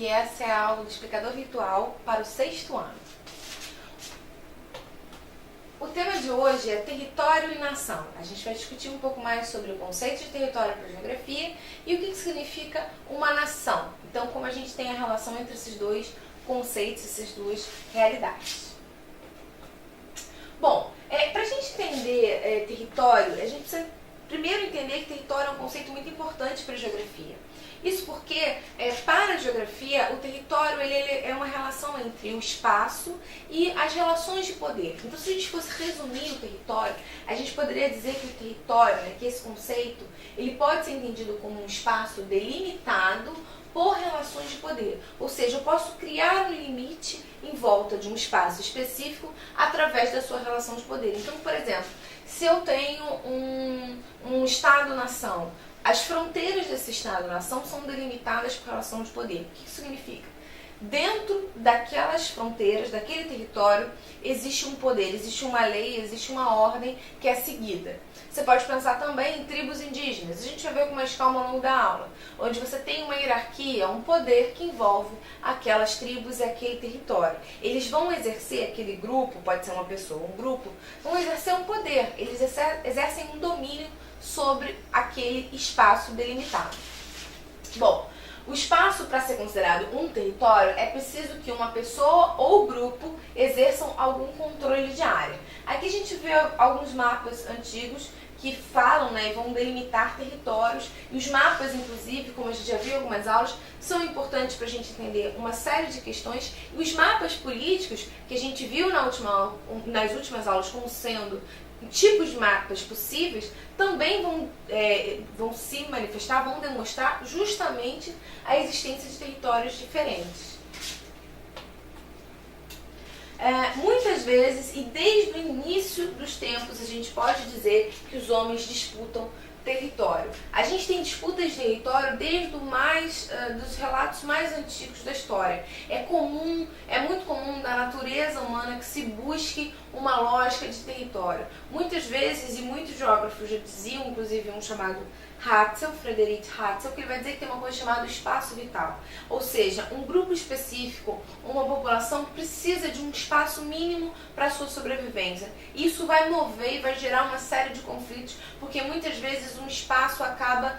e essa é a aula do explicador virtual para o 6º ano. O tema de hoje é território e nação. A gente vai discutir um pouco mais sobre o conceito de território para a geografia e o que significa uma nação. Então, como a gente tem a relação entre esses dois conceitos, essas duas realidades. Bom, para a gente entender território, a gente precisa primeiro entender que território é um conceito muito importante para a geografia. Isso porque, para a geografia, o território ele é uma relação entre o espaço e as relações de poder. Então, se a gente fosse resumir o território, a gente poderia dizer que o território, que esse conceito, ele pode ser entendido como um espaço delimitado por relações de poder. Ou seja, eu posso criar um limite em volta de um espaço específico através da sua relação de poder. Então, por exemplo, se eu tenho um Estado-nação, as fronteiras desse Estado-nação são delimitadas por relação de poder. O que isso significa? Dentro daquelas fronteiras, daquele território, existe um poder, existe uma lei, existe uma ordem que é seguida. Você pode pensar também em tribos indígenas. A gente vai ver com mais calma ao longo da aula, onde você tem uma hierarquia, um poder que envolve aquelas tribos e aquele território. Eles vão exercer, aquele grupo, pode ser uma pessoa, um grupo, vão exercer um poder, eles exercem um domínio sobre aquele espaço delimitado. Bom, o espaço para ser considerado um território é preciso que uma pessoa ou grupo exerçam algum controle de área. Aqui a gente vê alguns mapas antigos que falam e vão delimitar territórios, e os mapas, inclusive, como a gente já viu em algumas aulas, são importantes para a gente entender uma série de questões, e os mapas políticos que a gente viu nas últimas aulas como sendo tipos de mapas possíveis, também vão se manifestar, vão demonstrar justamente a existência de territórios diferentes. Muitas vezes, e desde o início dos tempos, a gente pode dizer que os homens disputam território. A gente tem disputas de território desde dos relatos mais antigos da história. É muito comum da natureza humana que se busque uma lógica de território. Muitas vezes, e muitos geógrafos já diziam, inclusive um chamado Friedrich Hatzel, que ele vai dizer que tem uma coisa chamada espaço vital. Ou seja, um grupo específico, uma população precisa de um espaço mínimo para a sua sobrevivência. Isso vai mover e vai gerar uma série de conflitos, porque muitas vezes um espaço acaba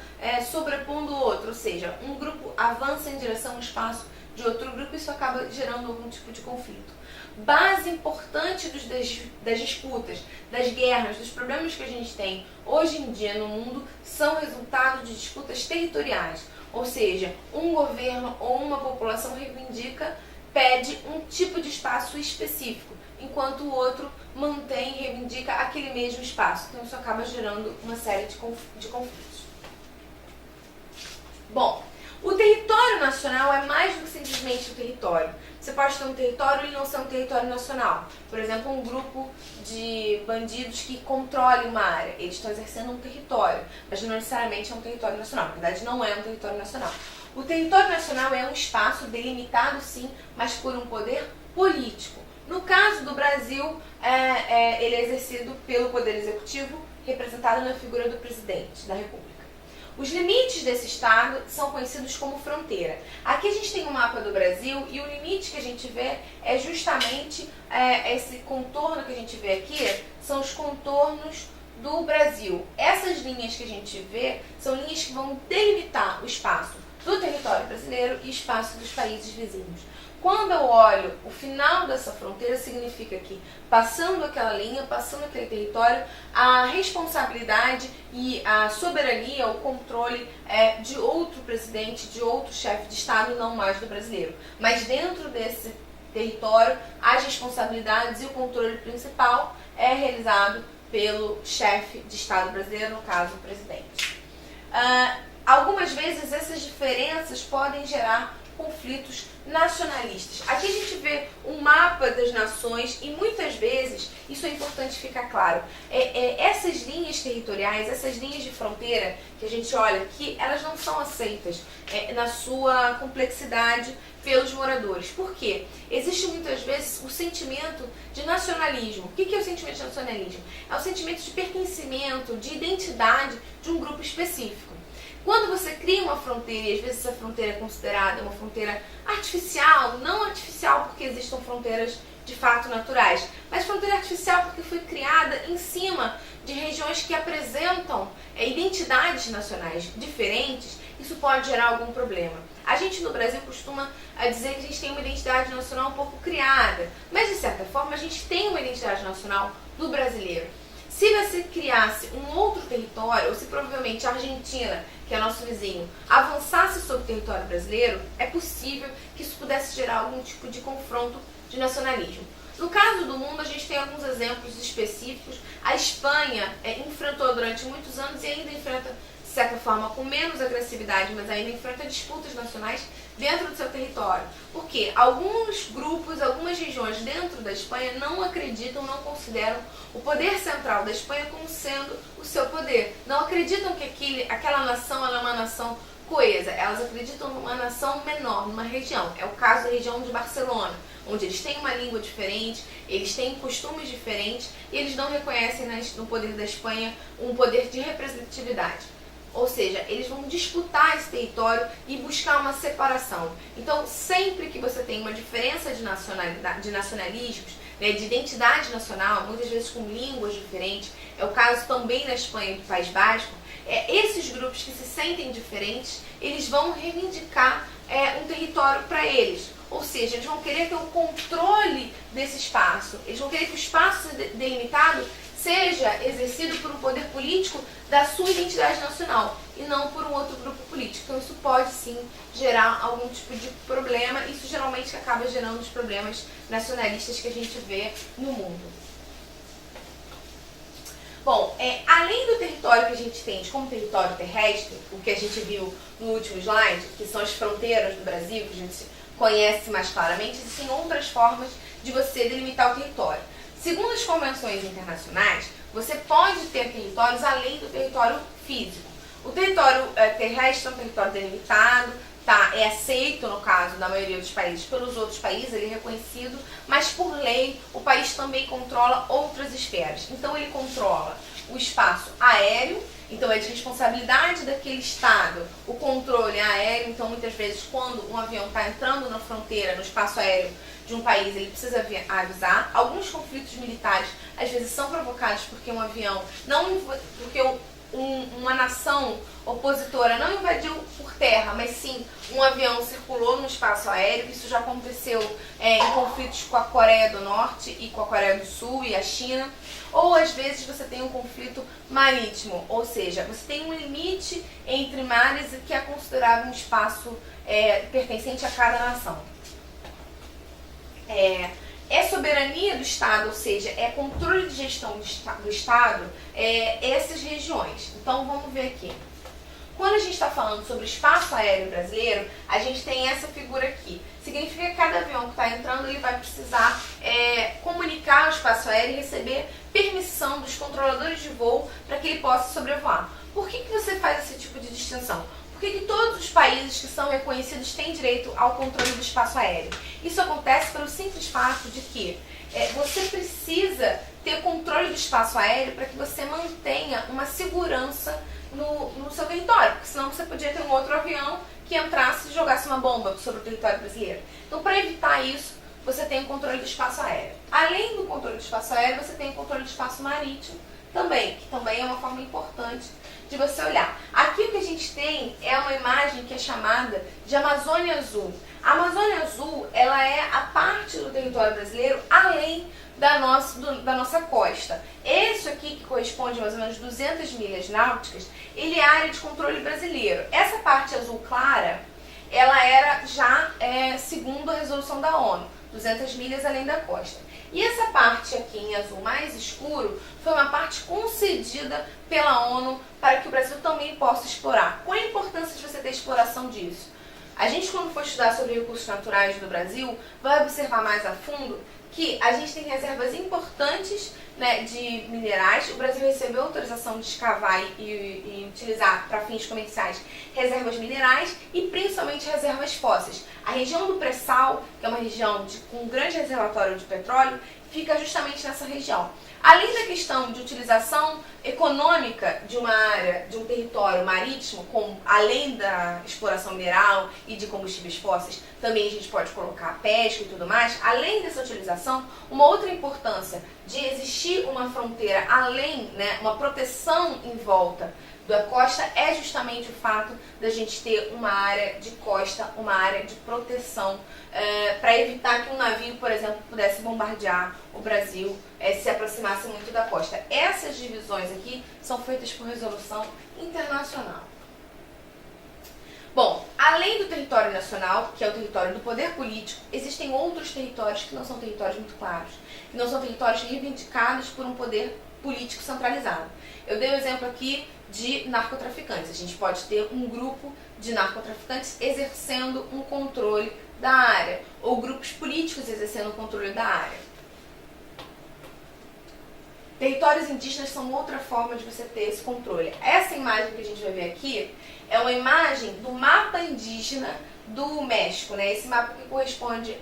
sobrepondo o outro, ou seja, um grupo avança em direção ao espaço de outro grupo e isso acaba gerando algum tipo de conflito. Base importante das disputas, das guerras, dos problemas que a gente tem hoje em dia no mundo são resultado de disputas territoriais. Ou seja, um governo ou uma população pede um tipo de espaço específico, enquanto o outro mantém e reivindica aquele mesmo espaço. Então isso acaba gerando uma série de conflitos. Bom, o território nacional é mais do que simplesmente um território. Você pode ter um território e não ser um território nacional. Por exemplo, um grupo de bandidos que controle uma área. Eles estão exercendo um território, mas não necessariamente é um território nacional. Na verdade, não é um território nacional. O território nacional é um espaço delimitado, sim, mas por um poder político. No caso do Brasil, ele é exercido pelo Poder Executivo, representado na figura do Presidente da República. Os limites desse estado são conhecidos como fronteira. Aqui a gente tem um mapa do Brasil e o limite que a gente vê é justamente esse contorno que a gente vê aqui, são os contornos do Brasil. Essas linhas que a gente vê são linhas que vão delimitar o espaço do território brasileiro e espaço dos países vizinhos. Quando eu olho o final dessa fronteira, significa que, passando aquela linha, passando aquele território, a responsabilidade e a soberania, o controle é de outro presidente, de outro chefe de Estado, não mais do brasileiro. Mas dentro desse território, as responsabilidades e o controle principal é realizado pelo chefe de Estado brasileiro, no caso, o presidente. Algumas vezes essas diferenças podem gerar conflitos nacionalistas. Aqui a gente vê um mapa das nações e muitas vezes, isso é importante ficar claro, essas linhas territoriais, essas linhas de fronteira que a gente olha aqui, elas não são aceitas na sua complexidade pelos moradores. Por quê? Existe muitas vezes o sentimento de nacionalismo. O que é o sentimento de nacionalismo? É o sentimento de pertencimento, de identidade de um grupo específico. Quando você cria uma fronteira, e às vezes essa fronteira é considerada uma fronteira artificial, não artificial porque existam fronteiras de fato naturais, mas fronteira artificial porque foi criada em cima de regiões que apresentam identidades nacionais diferentes, isso pode gerar algum problema. A gente no Brasil costuma dizer que a gente tem uma identidade nacional um pouco criada, mas de certa forma a gente tem uma identidade nacional do brasileiro. Se você criasse um outro território, ou se provavelmente a Argentina, que é nosso vizinho, avançasse sobre o território brasileiro, é possível que isso pudesse gerar algum tipo de confronto de nacionalismo. No caso do mundo, a gente tem alguns exemplos específicos. A Espanha enfrentou durante muitos anos e ainda enfrenta, de certa forma, com menos agressividade, mas ainda enfrenta disputas nacionais dentro do seu território. Porque alguns grupos, algumas regiões dentro da Espanha não acreditam, não consideram o poder central da Espanha como sendo o seu poder. Não acreditam que aquela nação é uma nação coesa. Elas acreditam numa nação menor, numa região. É o caso da região de Barcelona, onde eles têm uma língua diferente, eles têm costumes diferentes e eles não reconhecem no poder da Espanha um poder de representatividade. Ou seja, eles vão disputar esse território e buscar uma separação. Então, sempre que você tem uma diferença de nacionalismos, né, de identidade nacional, muitas vezes com línguas diferentes, é o caso também na Espanha e do País Basco, esses grupos que se sentem diferentes, eles vão reivindicar um território para eles. Ou seja, eles vão querer ter o controle desse espaço, eles vão querer que o espaço delimitado seja exercido por um poder político da sua identidade nacional e não por um outro grupo político. Então isso pode sim gerar algum tipo de problema, isso geralmente acaba gerando os problemas nacionalistas que a gente vê no mundo. Bom, além do território que a gente tem como território terrestre, o que a gente viu no último slide, que são as fronteiras do Brasil, que a gente conhece mais claramente, existem outras formas de você delimitar o território. Segundo as convenções internacionais, você pode ter territórios além do território físico. O território terrestre é um território delimitado, é aceito, no caso da maioria dos países, pelos outros países, ele é reconhecido, mas por lei o país também controla outras esferas. Então ele controla o espaço aéreo, então é de responsabilidade daquele estado o controle aéreo. Então muitas vezes quando um avião está entrando na fronteira, no espaço aéreo de um país, ele precisa avisar. Alguns conflitos militares às vezes são provocados porque um avião, uma nação opositora não invadiu por terra, mas sim um avião circulou no espaço aéreo. Isso já aconteceu em conflitos com a Coreia do Norte e com a Coreia do Sul e a China. Ou às vezes você tem um conflito marítimo, ou seja, você tem um limite entre mares que é considerado um espaço pertencente a cada nação. É soberania do Estado, ou seja, é controle de gestão do Estado, essas regiões. Então vamos ver aqui. Quando a gente está falando sobre o espaço aéreo brasileiro, a gente tem essa figura aqui. Significa que cada avião que está entrando, ele vai precisar comunicar o espaço aéreo e receber permissão dos controladores de voo para que ele possa sobrevoar. Por que você faz esse tipo de distinção? Por que todos os países que são reconhecidos têm direito ao controle do espaço aéreo? Isso acontece pelo simples fato de que você precisa ter controle do espaço aéreo para que você mantenha uma segurança no seu território, porque senão você podia ter um outro avião que entrasse e jogasse uma bomba sobre o território brasileiro. Então, para evitar isso, você tem o controle do espaço aéreo. Além do controle do espaço aéreo, você tem o controle do espaço marítimo também, que também é uma forma importante de você olhar. Aqui o que a gente tem é uma imagem que é chamada de Amazônia Azul. A Amazônia Azul, ela é a parte do território brasileiro além da nossa costa. Esse aqui, que corresponde a mais ou menos 200 milhas náuticas, ele é a área de controle brasileiro. Essa parte azul clara, ela era já segundo a resolução da ONU, 200 milhas além da costa. E essa parte aqui em azul mais escuro foi uma parte concedida pela ONU para que o Brasil também possa explorar. Qual a importância de você ter exploração disso? A gente, quando for estudar sobre recursos naturais do Brasil, vai observar mais a fundo que a gente tem reservas importantes né, de minerais. O Brasil recebeu autorização de escavar e utilizar para fins comerciais reservas minerais e principalmente reservas fósseis. A região do pré-sal, que é uma região com um grande reservatório de petróleo, fica justamente nessa região. Além da questão de utilização econômica de uma área, de um território marítimo, além da exploração mineral e de combustíveis fósseis, também a gente pode colocar a pesca e tudo mais. Além dessa utilização, uma outra importância de existir uma fronteira além, né, uma proteção em volta da costa é justamente o fato da gente ter uma área de costa, uma área de proteção, para evitar que um navio, por exemplo, pudesse bombardear o Brasil, se aproximasse muito da costa. Essas divisões aqui são feitas por resolução internacional. Bom, além do território nacional, que é o território do poder político, existem outros territórios que não são territórios muito claros, que não são territórios reivindicados por um poder político centralizado. Eu dei o exemplo aqui de narcotraficantes. A gente pode ter um grupo de narcotraficantes exercendo um controle da área, ou grupos políticos exercendo o controle da área. Territórios indígenas são outra forma de você ter esse controle. Essa imagem que a gente vai ver aqui é uma imagem do mapa indígena do México, né? Esse mapa que corresponde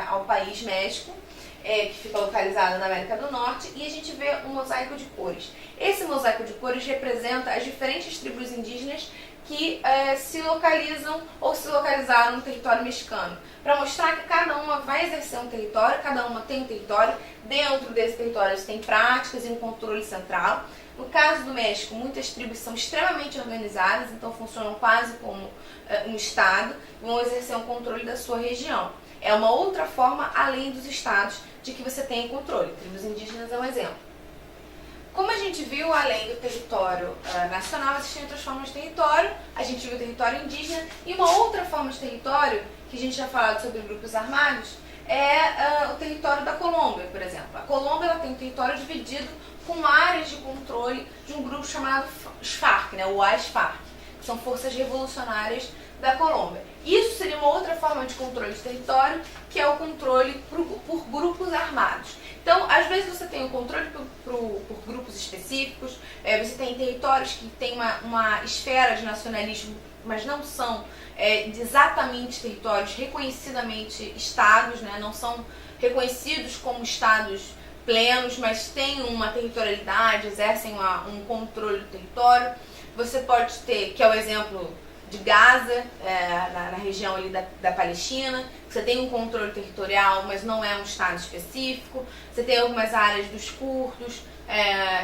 ao país México, que fica localizado na América do Norte, e a gente vê um mosaico de cores. Esse mosaico de cores representa as diferentes tribos indígenas que se localizam ou se localizaram no território mexicano, para mostrar que cada uma vai exercer um território, cada uma tem um território, dentro desse território eles têm práticas e um controle central. No caso do México, muitas tribos são extremamente organizadas, então funcionam quase como um estado, e vão exercer um controle da sua região. É uma outra forma, além dos estados, de que você tenha controle. Tribos indígenas é um exemplo. Como a gente viu, além do território nacional, existem outras formas de território. A gente viu o território indígena e uma outra forma de território, que a gente já falado sobre grupos armados, é o território da Colômbia, por exemplo. A Colômbia ela tem um território dividido com áreas de controle de um grupo chamado FARC, né, o AS-FARC, que são forças revolucionárias da Colômbia. Isso seria uma outra forma de controle de território, que é o controle por grupos armados. Então, às vezes você tem o controle por grupos específicos, você tem territórios que têm uma esfera de nacionalismo, mas não são exatamente territórios reconhecidamente estados, né? Não são reconhecidos como estados plenos, mas têm uma territorialidade, exercem um controle do território. Você pode ter, que é o exemplo de Gaza, na região ali da Palestina, você tem um controle territorial, mas não é um estado específico. Você tem algumas áreas dos curdos,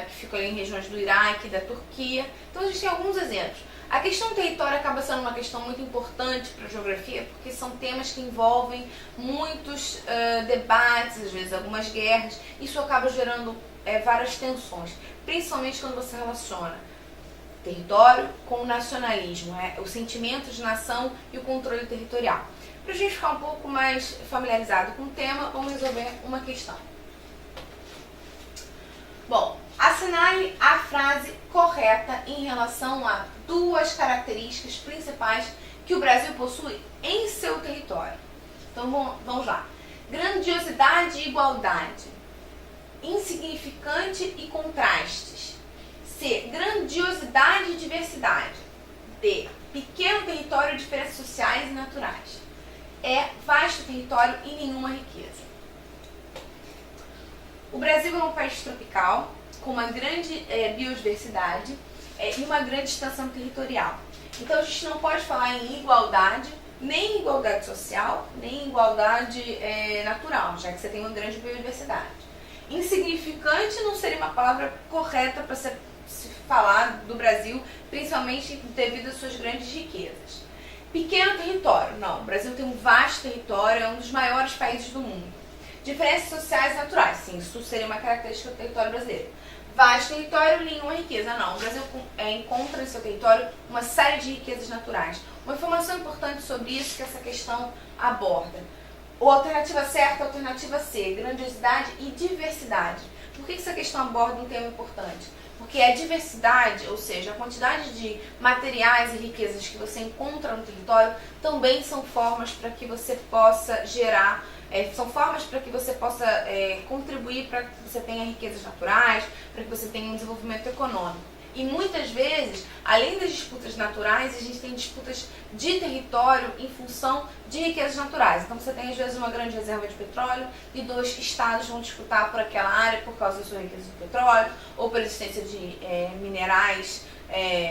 que ficam ali em regiões do Iraque, da Turquia. Então a gente tem alguns exemplos. A questão do território acaba sendo uma questão muito importante para a geografia, porque são temas que envolvem muitos debates, às vezes algumas guerras. Isso acaba gerando várias tensões, principalmente quando você relaciona território com o nacionalismo, o sentimento de nação e o controle territorial. Para a gente ficar um pouco mais familiarizado com o tema, vamos resolver uma questão. Bom, assinale a frase correta em relação a duas características principais que o Brasil possui em seu território. Então vamos lá. Grandiosidade e igualdade. Insignificante e contrastes. C. Grandiosidade e diversidade. D. Pequeno território e diferenças sociais e naturais. E. Vasto território e nenhuma riqueza. O Brasil é um país tropical, com uma grande biodiversidade e uma grande extensão territorial. Então a gente não pode falar em igualdade, nem igualdade social, nem igualdade natural, já que você tem uma grande biodiversidade. Insignificante não seria uma palavra correta para se falar do Brasil, principalmente devido às suas grandes riquezas. Pequeno território, não. O Brasil tem um vasto território, é um dos maiores países do mundo. Diferenças sociais e naturais, sim, isso seria uma característica do território brasileiro. Vasto território, nenhuma riqueza, não. O Brasil encontra em seu território uma série de riquezas naturais. Uma informação importante sobre isso que essa questão aborda. A alternativa certa, a alternativa C, grandiosidade e diversidade. Por que essa questão aborda um tema importante? Porque a diversidade, ou seja, a quantidade de materiais e riquezas que você encontra no território também são formas para que você possa gerar, são formas para que você possa contribuir para que você tenha riquezas naturais, para que você tenha um desenvolvimento econômico. E muitas vezes, além das disputas naturais, a gente tem disputas de território em função de riquezas naturais. Então você tem às vezes uma grande reserva de petróleo e dois estados vão disputar por aquela área por causa da sua riqueza de petróleo ou por existência de minerais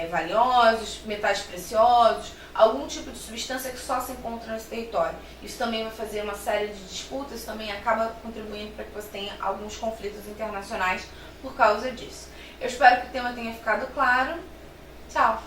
valiosos, metais preciosos, algum tipo de substância que só se encontra nesse território. Isso também vai fazer uma série de disputas, também acaba contribuindo para que você tenha alguns conflitos internacionais por causa disso. Eu espero que o tema tenha ficado claro. Tchau!